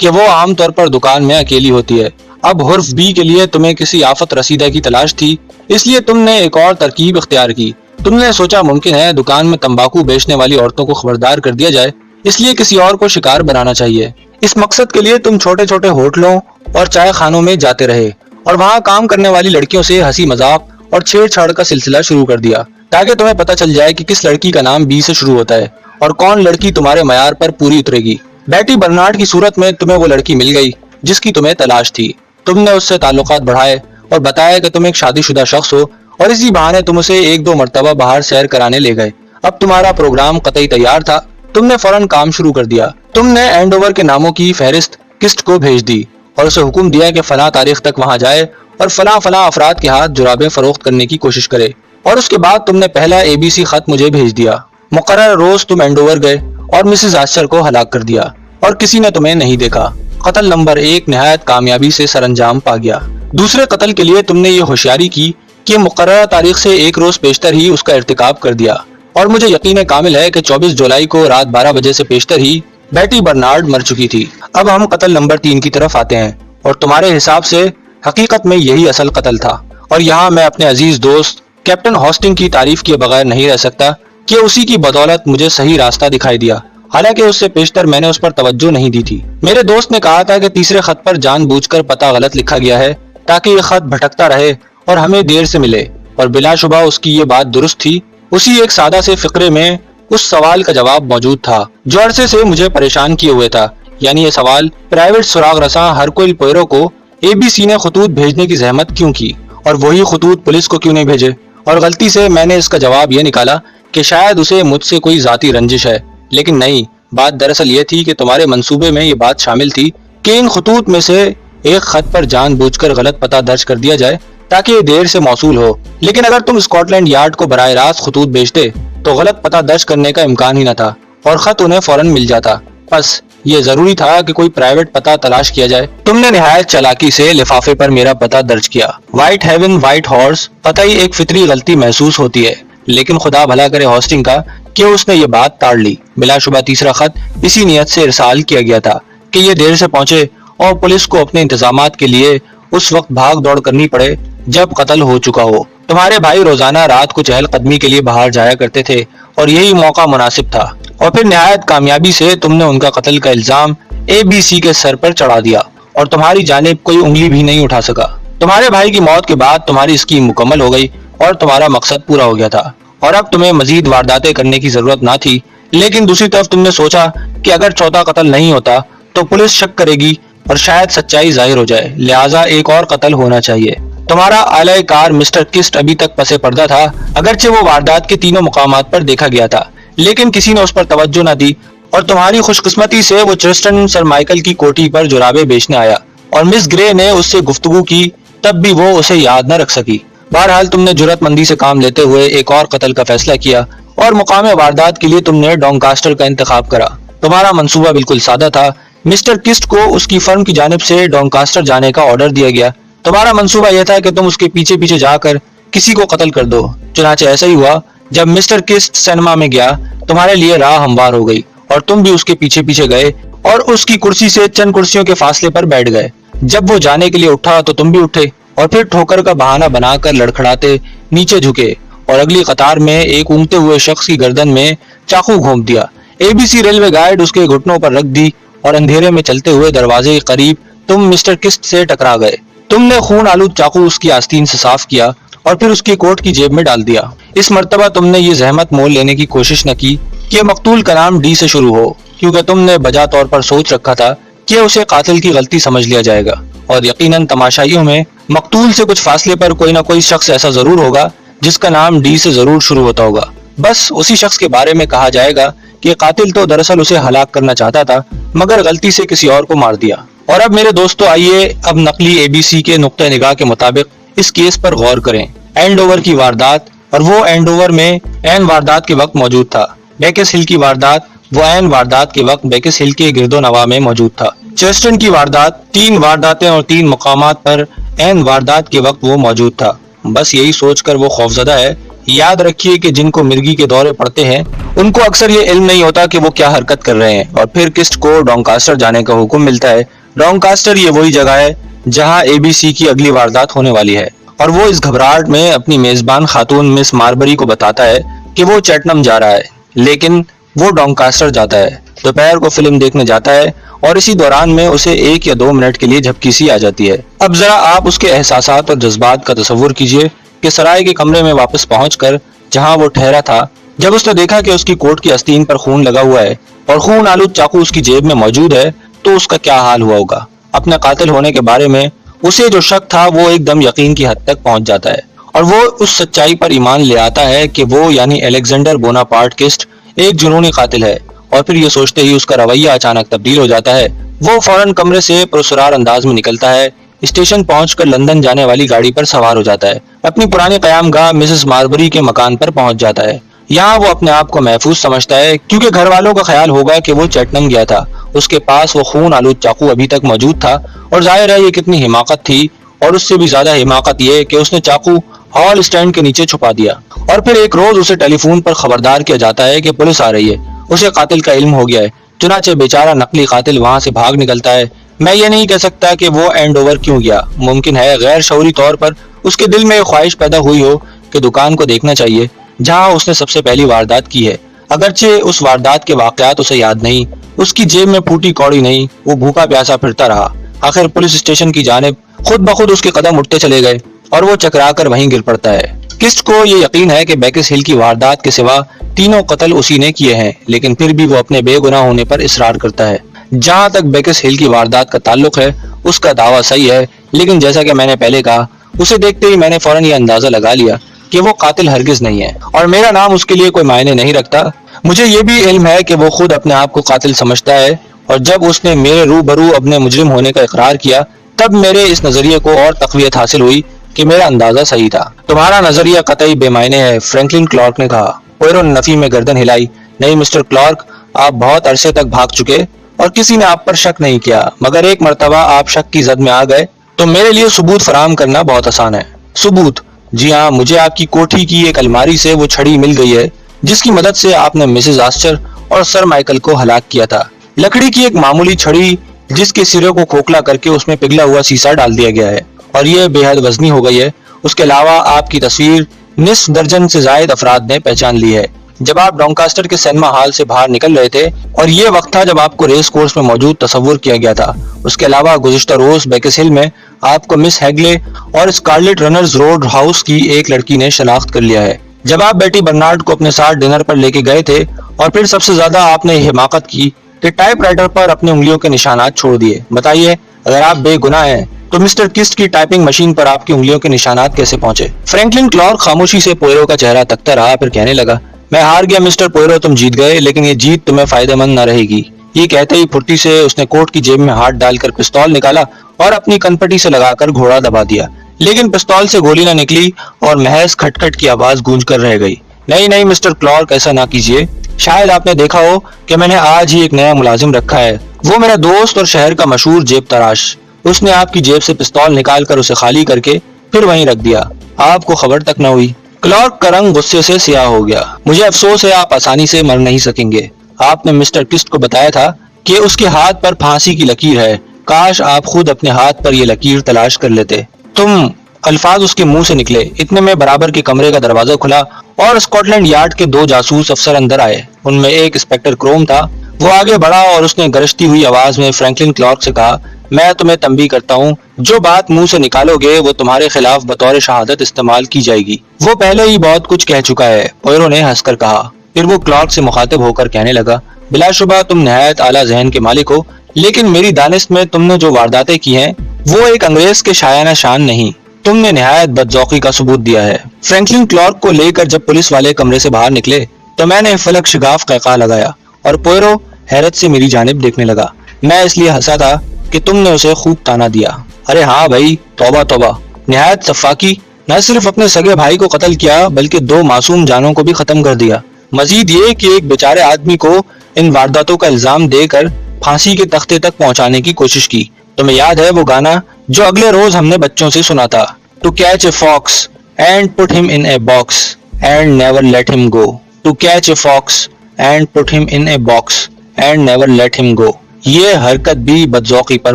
کہ وہ عام طور پر دکان میں اکیلی ہوتی ہے۔ اب حرف بی کے لیے تمہیں کسی آفت رسیدہ کی تلاش تھی، اس لیے تم نے ایک اور ترکیب اختیار کی۔ تم نے سوچا ممکن ہے دکان میں تمباکو بیچنے والی عورتوں کو خبردار کر دیا جائے، اس لیے کسی اور کو شکار بنانا چاہیے۔ اس مقصد کے لیے تم چھوٹے چھوٹے ہوٹلوں اور چائے خانوں میں جاتے رہے اور وہاں کام کرنے والی لڑکیوں سے ہنسی مذاق اور چھیڑ چھاڑ کا سلسلہ شروع کر دیا، تاکہ تمہیں پتہ چل جائے کہ کس لڑکی کا نام بی سے شروع ہوتا ہے اور کون لڑکی تمہارے معیار پر پوری اترے گی۔ بیٹی برنارڈ کی صورت میں تمہیں وہ لڑکی مل گئی جس کی تمہیں تلاش تھی۔ تم نے اس سے تعلقات بڑھائے اور بتایا کہ تم ایک شادی شدہ شخص ہو، اور اسی بہانے تم اسے ایک دو مرتبہ باہر سیر کرانے لے گئے۔ اب تمہارا پروگرام قطعی تیار تھا۔ تم نے فوراً کام شروع کر دیا۔ تم نے اینڈ اوور کے ناموں کی فہرست کسٹ کو بھیج دی اور اسے حکم دیا کہ فلاں تاریخ تک وہاں جائے اور فلاں فلاں افراد کے ہاتھ جرابیں فروخت کرنے کی کوشش کرے، اور اس کے بعد تم نے پہلا ABC خط مجھے بھیج دیا۔ مقررہ روز تم اینڈ اوور گئے اور مسز آسچر کو ہلاک کر دیا اور کسی نے تمہیں نہیں دیکھا۔ قتل نمبر 1 نہایت کامیابی سے سر انجام پا گیا۔ دوسرے قتل کے لیے تم نے یہ ہوشیاری کی کہ مقررہ تاریخ سے ایک روز پیشتر ہی اس کا ارتکاب کر دیا، اور مجھے یقین کامل ہے کہ 24 جولائی کو رات 12 بجے سے پیشتر ہی بیٹی برنارڈ مر چکی تھی۔ اب ہم قتل نمبر 3 کی طرف آتے ہیں، اور تمہارے حساب سے حقیقت میں یہی اصل قتل تھا، اور یہاں میں اپنے عزیز دوست کیپٹن ہاسٹنگ کی تعریف کیے بغیر نہیں رہ سکتا کہ اسی کی بدولت مجھے صحیح راستہ دکھائی دیا، حالانکہ اس سے پیشتر میں نے اس پر توجہ نہیں دی تھی۔ میرے دوست نے کہا تھا کہ تیسرے خط پر جان بوجھ کر پتہ غلط لکھا گیا ہے تاکہ یہ خط بھٹکتا رہے اور ہمیں دیر سے ملے، اور بلا شبہ اس کی یہ بات درست تھی۔ اسی ایک سادہ سے فقرے میں اس سوال کا جواب موجود تھا جو عرصے سے مجھے پریشان کیے ہوئے تھا، یعنی یہ سوال پرائیویٹ سراغ رساں ہرکوئل پوئرو کو ABC نے خطوط بھیجنے کی زحمت کیوں کی، اور وہی خطوط پولیس کو کیوں نہیں بھیجے؟ اور غلطی سے میں نے اس کا جواب یہ نکالا کہ شاید اسے مجھ سے کوئی ذاتی رنجش ہے، لیکن نہیں، بات دراصل یہ تھی کہ تمہارے منصوبے میں یہ بات شامل تھی کہ ان خطوط میں سے ایک خط پر جان بوجھ کر غلط پتہ درج کر دیا جائے تاکہ یہ دیر سے موصول ہو، لیکن اگر تم اسکاٹ لینڈ یارڈ کو براہ راست خطوط بھیجتے تو غلط پتہ درج کرنے کا امکان ہی نہ تھا اور خط انہیں فوراً مل جاتا۔ بس یہ ضروری تھا کہ کوئی پرائیویٹ پتہ تلاش کیا جائے۔ تم نے نہایت چالاکی سے لفافے پر میرا پتہ درج کیا، وائٹ ہیون وائٹ ہارس۔ قطعی ایک فطری غلطی محسوس ہوتی ہے، لیکن خدا بھلا کرے ہاسٹنگ کا کہ اس نے یہ بات ٹال لی۔ بلا شبہ تیسرا خط اسی نیت سے ارسال کیا گیا تھا کہ یہ دیر سے پہنچے اور پولیس کو اپنے انتظامات کے لیے اس وقت بھاگ دوڑ کرنی پڑے جب قتل ہو چکا ہو۔ تمہارے بھائی روزانہ رات کو چہل قدمی کے لیے باہر جایا کرتے تھے اور یہی موقع مناسب تھا، اور پھر نہایت کامیابی سے تم نے ان کا قتل کا الزام ABC کے سر پر چڑھا دیا اور تمہاری جانب کوئی انگلی بھی نہیں اٹھا سکا۔ تمہارے بھائی کی موت کے بعد تمہاری اسکیم مکمل ہو گئی اور تمہارا مقصد پورا ہو گیا تھا، اور اب تمہیں مزید وارداتیں کرنے کی ضرورت نہ تھی۔ لیکن دوسری طرف تم نے سوچا کہ اگر چوتھا قتل نہیں ہوتا تو پولیس شک کرے گی اور شاید سچائی ظاہر ہو جائے، لہٰذا ایک اور قتل ہونا چاہیے۔ تمہارا اعلی کار مسٹر کسٹ ابھی تک پس پردہ تھا، اگرچہ وہ واردات کے تینوں مقامات پر دیکھا گیا تھا، لیکن کسی نے اس پر توجہ نہ دی، اور تمہاری خوش قسمتی سے وہ چرسٹن سر مائیکل کی کوٹھی پر جرابیں بیچنے آیا اور مس گرے نے اس سے گفتگو کی، تب بھی وہ اسے یاد نہ رکھ سکی۔ بہرحال تم نے جرأت مندی سے کام لیتے ہوئے ایک اور قتل کا فیصلہ کیا اور مقام واردات کے لیے تم نے ڈونکاسٹر کا انتخاب کرا۔ تمہارا منصوبہ بالکل سادہ تھا۔ مسٹر کسٹ کو اس کی فرم کی جانب سے ڈونکاسٹر جانے کا آرڈر دیا گیا۔ تمہارا منصوبہ یہ تھا کہ تم اس کے پیچھے پیچھے جا کر کسی کو قتل کر دو۔ چنانچہ ایسا ہی ہوا۔ جب مسٹر کسٹ سینما میں گیا تمہارے لیے راہ ہموار ہو گئی اور تم بھی اس کے پیچھے پیچھے گئے اور اس کی کرسی سے چند کرسیوں کے فاصلے پر بیٹھ گئے۔ جب وہ جانے کے لیے اٹھا تو تم بھی اٹھے اور پھر ٹھوکر کا بہانہ بنا کر لڑکھڑاتے نیچے جھکے اور اگلی قطار میں ایک اونگتے ہوئے شخص کی گردن میں چاقو گھونپ دیا۔ ABC ریلوے گائیڈ اس کے گھٹنوں پر رکھ دی اور اندھیرے میں چلتے ہوئے دروازے کے قریب تم مسٹر کسٹ سے ٹکرا گئے۔ تم نے خون آلود چاقو اس کی آستین سے صاف کیا اور پھر اس کی کوٹ کی جیب میں ڈال دیا۔ اس مرتبہ تم نے یہ زحمت مول لینے کی کوشش نہ کی کہ مقتول کا نام ڈی سے شروع ہو، کیونکہ تم نے بجا طور پر سوچ رکھا تھا کہ اسے قاتل کی غلطی سمجھ لیا جائے گا، اور یقیناً تماشائیوں میں مقتول سے کچھ فاصلے پر کوئی نہ کوئی شخص ایسا ضرور ہوگا جس کا نام ڈی سے ضرور شروع ہوتا ہوگا۔ بس اسی شخص کے بارے میں کہا جائے گا کہ قاتل تو دراصل اسے ہلاک کرنا چاہتا تھا مگر غلطی سے کسی اور کو مار دیا۔ اور اب میرے دوستو آئیے اب نقلی ABC کے نقطہ نگاہ کے مطابق اس کیس پر غور کریں۔ اینڈ اوور کی واردات، اور وہ اینڈ اوور میں عین واردات کے وقت موجود تھا۔ بیکس ہل کی واردات، وہ عین واردات کے وقت بیکس ہل کے گرد و نواح میں موجود تھا۔ چرسٹن کی واردات، 3 وارداتیں اور 3 مقامات پر عین واردات کے وقت وہ موجود تھا۔ بس یہی سوچ کر وہ خوفزدہ ہے یاد رکھیے کہ جن کو مرگی کے دورے پڑتے ہیں ان کو اکثر یہ علم نہیں ہوتا کہ وہ کیا حرکت کر رہے ہیں، اور پھر کسٹ کو ڈانکاسٹر جانے کا حکم ملتا ہے۔ ڈانکاسٹر یہ وہی جگہ ہے جہاں اے بی سی کی اگلی واردات ہونے والی ہے، اور وہ اس گھبراہٹ میں اپنی میزبان خاتون مس ماربری کو بتاتا ہے کہ وہ چیٹنم جا رہا ہے، لیکن وہ ڈانکاسٹر جاتا ہے۔ دوپہر کو فلم دیکھنے جاتا ہے اور اسی دوران میں اسے 1 یا 2 منٹ کے لیے جھپکی سی آ جاتی ہے۔ اب ذرا آپ اس کے احساسات اور جذبات کا تصور کیجئے کہ سرائے کے کمرے میں واپس پہنچ کر جہاں وہ ٹھہرا تھا، جب اس نے دیکھا کہ اس کی کوٹ کی آستین پر خون لگا ہوا ہے اور خون آلود چاقو اس کی جیب میں موجود ہے، تو اس کا کیا حال ہوا ہوگا۔ اپنے قاتل ہونے کے بارے میں اسے جو شک تھا وہ ایک دم یقین کی حد تک پہنچ جاتا ہے، اور وہ اس سچائی پر ایمان لے آتا ہے کہ وہ یعنی الیگزینڈر بوناپارٹ کسٹ ایک جنونی قاتل ہے، اور پھر یہ سوچتے ہی اس کا رویہ اچانک تبدیل ہو جاتا ہے۔ وہ فوراً کمرے سے پرسرار انداز میں نکلتا ہے، اسٹیشن پہنچ کر لندن جانے والی گاڑی پر سوار ہو جاتا ہے، اپنی پرانی قیام گاہ مسز ماربری کے مکان پر پہنچ جاتا ہے۔ یہاں وہ اپنے آپ کو محفوظ سمجھتا ہے کیونکہ گھر والوں کا خیال ہوگا کہ وہ چیٹنم گیا تھا، اس کے پاس وہ خون آلود چاقو ابھی تک موجود تھا، اور ظاہر ہے یہ کتنی حماقت تھی، اور اس سے بھی زیادہ حماقت یہ کہ اس نے چاقو ہال اسٹینڈ کے نیچے چھپا دیا، اور پھر ایک روز اسے ٹیلی فون پر خبردار کیا جاتا ہے کہ پولیس آ رہی ہے، اسے قاتل کا علم ہو گیا ہے۔ چنانچہ بیچارہ نقلی قاتل وہاں سے بھاگ نکلتا ہے۔ میں یہ نہیں کہہ سکتا کہ وہ اینڈ اوور کیوں گیا، ممکن ہے غیر شعوری طور پر اس کے دل میں ایک خواہش پیدا ہوئی ہو کہ دکان کو دیکھنا چاہیے جہاں اس نے سب سے پہلی واردات کی ہے، اگرچہ اس واردات کے واقعات اسے یاد نہیں، اس کی جیب میں پھوٹی کوڑی نہیں، وہ بھوکا پیاسا پھرتا رہا۔ آخر پولیس اسٹیشن کی جانب خود بخود اس کے قدم اٹھتے چلے گئے اور وہ چکرا کر وہیں گر پڑتا ہے۔ کسٹ کو یہ یقین ہے کہ بیکس ہل کی واردات کے سوا تینوں قتل اسی نے کیے ہیں، لیکن پھر بھی وہ اپنے بے گناہ ہونے پر اصرار کرتا ہے۔ جہاں تک بیکس ہل کی واردات کا تعلق ہے اس کا دعویٰ صحیح ہے، لیکن جیسا کہ میں نے پہلے کہا، اسے دیکھتے ہی میں نے فوراً یہ اندازہ لگا لیا کہ وہ قاتل ہرگز نہیں ہے، اور میرا نام اس کے لیے کوئی معنی نہیں رکھتا۔ مجھے یہ بھی علم ہے کہ وہ خود اپنے آپ کو قاتل سمجھتا ہے، اور جب اس نے میرے روبرو اپنے مجرم ہونے کا اقرار کیا تب میرے اس نظریے کو اور تقویت حاصل ہوئی کہ میرا اندازہ صحیح تھا۔ تمہارا نظریہ قطعی بے معنی ہے، فرینکلن کلارک نے کہا۔ پوئرو نے نفی میں گردن ہلائی۔ نہیں مسٹر کلارک، آپ بہت عرصے تک بھاگ چکے اور کسی نے آپ پر شک نہیں کیا، مگر ایک مرتبہ آپ شک کی زد میں آ گئے تو میرے لیے ثبوت فراہم کرنا بہت آسان ہے۔ ثبوت؟ جی ہاں، مجھے آپ کی کوٹھی کی ایک الماری سے وہ چھڑی مل گئی ہے جس کی مدد سے آپ نے مسز آسچر اور سر مائیکل کو ہلاک کیا تھا۔ لکڑی کی ایک معمولی چھڑی جس کے سرے کو کھوکھلا کر کے اس میں پگھلا ہوا سیسا ڈال دیا گیا ہے، اور یہ بے حد وزنی ہو گئی ہے۔ اس کے علاوہ آپ کی تصویر نصف درجن سے زائد افراد نے پہچان لی ہے جب آپ ڈانکاسٹر کے سینما ہال سے باہر نکل رہے تھے، اور یہ وقت تھا جب آپ کو ریس کورس میں موجود تصور کیا گیا تھا۔ اس کے علاوہ گزشتہ روز بیکس ہل میں آپ کو مس ہیگلے اور اسکارلیٹ رنرز روڈ ہاؤس کی ایک لڑکی نے شناخت کر لیا ہے۔ جب آپ بیٹی برنارڈ کو اپنے ساتھ ڈنر پر لے کے گئے تھے، اور پھر سب سے زیادہ آپ نے حماقت کی کہ ٹائپ رائٹر پر اپنے انگلیوں کے نشانات چھوڑ دیے۔ بتائیے، اگر آپ بے گناہ ہیں تو مسٹر کسٹ کی ٹائپنگ مشین پر آپ کی انگلیوں کے نشانات کیسے پہنچے؟ فرینکلن کلارک خاموشی سے پوئرو کا چہرہ تکتا رہا، پھر کہنے لگا، میں ہار گیا مسٹر پوئرو، تم جیت گئے، لیکن یہ جیت تمہیں فائدہ مند نہ رہے گی۔ یہ کہتے ہی پھرتی سے اس نے کوٹ کی جیب میں ہاتھ ڈال کر پستول نکالا اور اپنی کنپٹی سے لگا کر گھوڑا دبا دیا، لیکن پستول سے گولی نہ نکلی اور محض کھٹ کھٹ کی آواز گونج کر رہ گئی۔ نہیں نہیں مسٹر کلارک، ایسا نہ کیجیے۔ شاید آپ نے دیکھا ہو کہ میں نے آج ہی ایک نیا ملازم رکھا ہے، وہ میرا دوست اور شہر کا مشہور جیب تراش۔ اس نے آپ کی جیب سے پستول نکال کر اسے خالی کر کے پھر وہیں رکھ دیا، آپ کو خبر تک نہ ہوئی۔ کلارک کا رنگ غصے سے سیاہ ہو گیا۔ مجھے افسوس ہے، آپ آسانی سے مر نہیں سکیں گے۔ آپ نے مسٹر کسٹ کو بتایا تھا کہ اس کے ہاتھ پر پھانسی کی لکیر ہے، کاش آپ خود اپنے ہاتھ پر یہ لکیر تلاش کر لیتے۔ تم، الفاظ اس کے منہ سے نکلے، اتنے میں برابر کے کمرے کا دروازہ کھلا اور اسکاٹ لینڈ یارڈ کے 2 جاسوس افسر اندر آئے۔ ان میں ایک انسپکٹر کروم تھا۔ وہ آگے بڑھا اور اس نے گرجتی ہوئی آواز میں فرینکلن کلارک سے کہا، میں تمہیں تنبیہ کرتا ہوں، جو بات منہ سے نکالو گے وہ تمہارے خلاف بطور شہادت استعمال کی جائے گی۔ وہ پہلے ہی بہت کچھ کہہ چکا ہے، پوئرو نے ہنس کر کہا۔ پھر وہ کلارک سے مخاطب ہو کر کہنے لگا، بلا شبہ تم نہایت اعلیٰ ذہن کے مالک ہو، لیکن میری دانست میں تم نے جو وارداتیں کی ہیں وہ ایک انگریز کے شایانہ شان نہیں، تم نے نہایت بدذوقی کا ثبوت دیا ہے۔ فرینکلن کلارک کو لے کر جب پولیس والے کمرے سے باہر نکلے تو میں نے فلک شگاف قہقہا لگایا، اور پوئرو حیرت سے میری جانب دیکھنے لگا۔ میں اس لیے ہنسا تھا کہ تم نے اسے خوب تانا دیا۔ ارے ہاں بھائی، توبہ توبہ، نہایت سفاکی، نہ صرف اپنے سگے بھائی کو قتل کیا بلکہ 2 معصوم جانوں کو بھی ختم کر دیا۔ مزید یہ کہ ایک بیچارے آدمی کو ان وارداتوں کا الزام دے کر پھانسی کے تختے تک پہنچانے کی کوشش کی۔ تمہیں یاد ہے وہ گانا جو اگلے روز ہم نے بچوں سے سنا تھا، to catch a fox and put them in a box? and never let him go. To catch a fox and put him in a box and never let him go. یہ حرکت بھی بدذوقی پر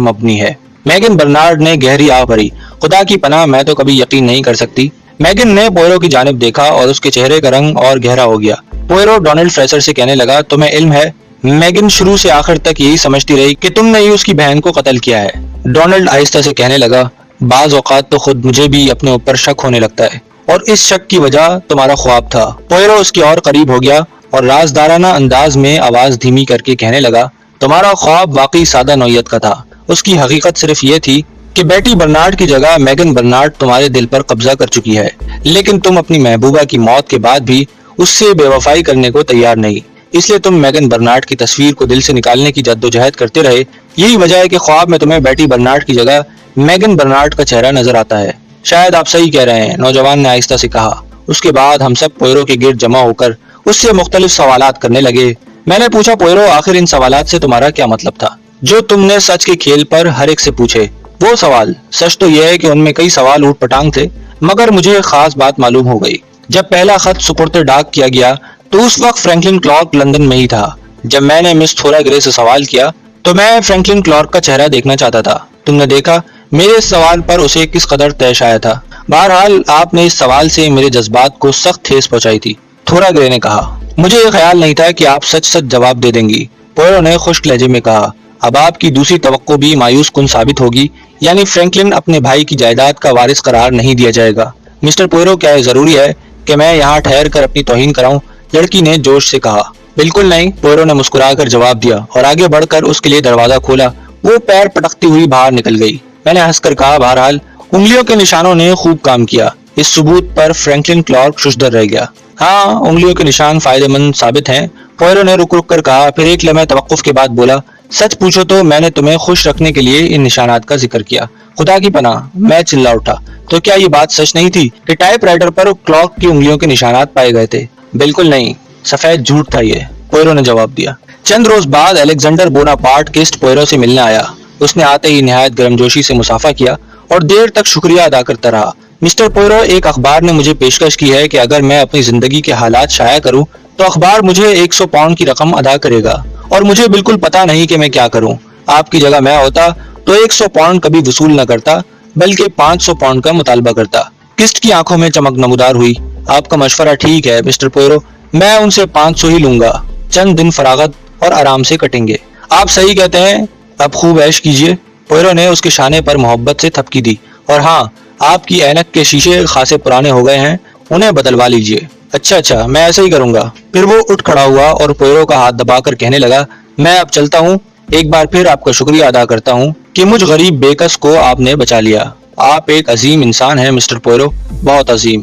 مبنی ہے. میگن برنارڈ نے گہری آہ بھری. خدا کی پناہ میں تو کبھی یقین نہیں کر سکتی. میگن نے پوئرو کی جانب دیکھا اور اس کے چہرے کا رنگ اور گہرا ہو گیا. پوئرو ڈونلڈ فریسر سے کہنے لگا تمہیں علم ہے؟ میگن شروع سے آخر تک یہی سمجھتی رہی کہ تم نے ہی اس کی بہن کو قتل کیا ہے. ڈونلڈ آہستہ سے کہنے لگا بعض اوقات تو خود مجھے بھی اپنے اوپر شک ہونے لگتا ہے اور اس شک کی وجہ تمہارا خواب تھا. پوئرو اس کی اور قریب ہو گیا اور رازدارانہ انداز میں آواز دھیمی کر کے کہنے لگا تمہارا خواب واقعی سادہ نوعیت کا تھا. اس کی حقیقت صرف یہ تھی کہ بیٹی برنارڈ کی جگہ میگن برنارڈ تمہارے دل پر قبضہ کر چکی ہے، لیکن تم اپنی محبوبہ کی موت کے بعد بھی اس سے بے وفائی کرنے کو تیار نہیں. اس لیے تم میگن برنارڈ کی تصویر کو دل سے نکالنے کی جدوجہد کرتے رہے. یہی وجہ ہے کہ خواب میں تمہیں بیٹی برنارڈ کی جگہ میگن برنارڈ کا چہرہ نظر آتا ہے. شاید آپ صحیح کہہ رہے ہیں، نوجوان نے آہستہ سے کہا. اس کے بعد ہم سب پوئرو کے گرد جمع ہو کر اس سے مختلف سوالات کرنے لگے. میں نے پوچھا پوئرو آخر ان سوالات سے تمہارا کیا مطلب تھا جو تم نے سچ کے کھیل پر ہر ایک سے پوچھے؟ وہ سوال، سچ تو یہ ہے کہ ان میں کئی سوال اوٹ پٹانگ تھے، مگر مجھے ایک خاص بات معلوم ہو گئی. جب پہلا خط سپرد ڈاک کیا گیا تو اس وقت فرینکلن کلارک لندن میں ہی تھا. جب میں نے مس تھورا گرے سے سوال کیا تو میں فرینکلن کلارک کا چہرہ دیکھنا چاہتا تھا. تم نے دیکھا میرے اس سوال پر اسے کس قدر طیش آیا تھا. بہرحال آپ نے اس سوال سے میرے جذبات کو سخت ٹھیس پہنچائی تھی. تھورا گرے نے کہا مجھے یہ خیال نہیں تھا کہ آپ سچ سچ جواب دے دیں گی. پوئرو نے خشک لہجے میں کہا اب آپ کی دوسری توقع بھی مایوس کن ثابت ہوگی، یعنی فرینکلن اپنے بھائی کی جائیداد کا وارث قرار نہیں دیا جائے گا. مسٹر پوئرو کیا یہ ضروری ہے کہ میں یہاں ٹھہر کر اپنی توہین کراؤں؟ لڑکی نے جوش سے کہا. بالکل نہیں، پوئرو نے مسکرا کر جواب دیا اور آگے بڑھ کر اس کے لیے دروازہ کھولا. وہ پیر پٹکتی ہوئی باہر نکل گئی. میں نے ہنس کر کہا بہرحال انگلیوں کے نشانوں نے خوب کام کیا. اس ثبوت پر فرینکلن کلارک ششدر رہ گیا. ہاں انگلیوں کے نشان فائدہ مند ثابت ہیں، پوئرو نے رک رک کر کہا. پھر ایک لمحے توقف کے بعد بولا سچ پوچھو تو میں نے تمہیں خوش رکھنے کے لیے ان نشانات کا ذکر کیا. خدا کی پناہ، میں چلا اٹھا. تو کیا یہ بات سچ نہیں تھی کہ ٹائپ رائٹر پر کلارک کی انگلیوں کے نشانات پائے گئے تھے؟ بالکل نہیں، سفید جھوٹ تھا یہ، پوئرو نے جواب دیا. چند روز بعد الیگزینڈر بوناپارٹ کسٹ پوئرو سے ملنے آیا. اس نے آتے ہی نہایت گرمجوشی سے مصافحہ کیا اور دیر تک شکریہ ادا کرتا رہا. مسٹر پوئرو، ایک اخبار نے مجھے پیشکش کی ہے کہ اگر میں اپنی زندگی کے حالات شائع کروں تو اخبار مجھے 100 پاؤنڈ کی رقم ادا کرے گا اور مجھے بالکل پتہ نہیں کہ میں کیا کروں. آپ کی جگہ میں ہوتا تو 100 پاؤنڈ کبھی وصول نہ کرتا بلکہ 500 پاؤنڈ کا مطالبہ کرتا. کسٹ کی آنکھوں میں چمک نمودار ہوئی. آپ کا مشورہ ٹھیک ہے مسٹر پوئرو، میں ان سے 500 ہی لوں گا. چند دن فراغت اور آرام سے کٹیں گے. آپ صحیح کہتے ہیں، اب خوب عیش کیجیے. پوئرو نے اس کے شانے پر محبت سے تھپکی دی. اور ہاں، آپ کی اینک کے شیشے خاصے پرانے ہو گئے ہیں، انہیں بدلوا لیجیے. اچھا میں ایسا ہی کروں گا. پھر وہ اٹھ کھڑا ہوا اور پوئرو کا ہاتھ دبا کر کہنے لگا میں اب چلتا ہوں. ایک بار پھر آپ کا شکریہ ادا کرتا ہوں کہ مجھ غریب بیکس کو آپ نے بچا لیا. آپ ایک عظیم انسان ہیں مسٹر پوئرو، بہت عظیم.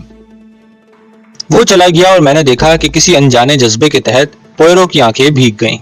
وہ چلا گیا اور میں نے دیکھا کہ کسی انجانے جذبے کے تحت پوئرو کی آنکھیں بھیگ گئیں.